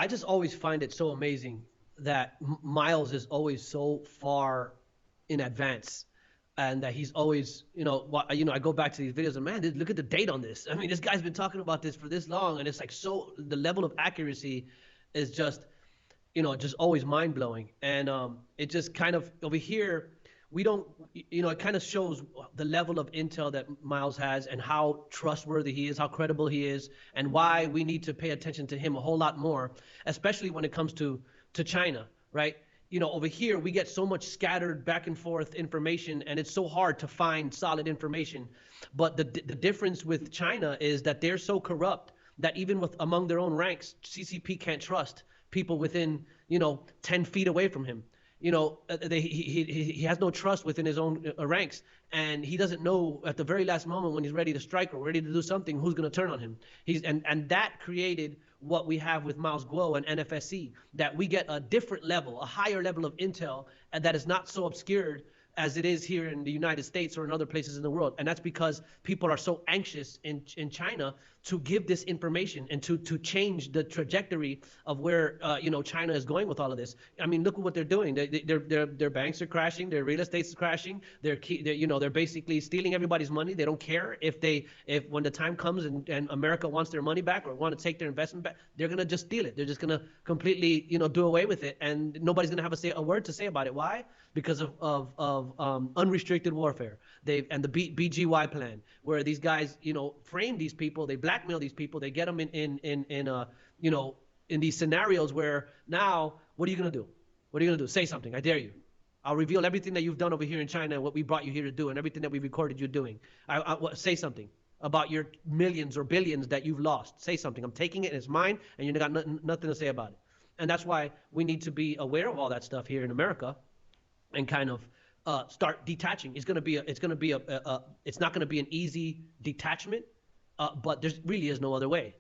I just always find it so amazing that Miles is always so far in advance, and that he's always, I go back to these videos and man, look at the date on this. I mean, this guy's been talking about this for this long, and it's like so the level of accuracy is just, just always mind blowing. And it just kind of over here, we don't, it kind of shows the level of intel that Miles has and how trustworthy he is, how credible he is, and why we need to pay attention to him a whole lot more, especially when it comes to China, right? Over here, we get so much scattered back and forth information, and it's so hard to find solid information. But the difference with China is that they're so corrupt that even among their own ranks, CCP can't trust people within, 10 feet away from him. He has no trust within his own ranks, and he doesn't know at the very last moment when he's ready to strike or ready to do something who's going to turn on him. And that created what we have with Miles Guo and NFSC, that we get a different level, a higher level of intel, and that is not so obscured as it is here in the United States or in other places in the world. And that's because people are so anxious in China to give this information and to change the trajectory of where China is going with all of this. I mean, look at what they're doing. Their banks are crashing, their real estate is crashing. They're basically stealing everybody's money. They don't care if when the time comes and America wants their money back or want to take their investment back, they're gonna just steal it. They're just gonna completely do away with it, and nobody's gonna have a word to say about it. Why? Because of unrestricted warfare. The BGY plan, where these guys frame these people, they blackmail these people, they get them in these scenarios where now what are you gonna do? What are you gonna do? Say something. I dare you. I'll reveal everything that you've done over here in China and what we brought you here to do and everything that we recorded you doing. Say something about your millions or billions that you've lost. Say something. I'm taking it and it's mine, and you got nothing to say about it. And that's why we need to be aware of all that stuff here in America, and kind of start detaching. It's not going to be an easy detachment, but there really is no other way.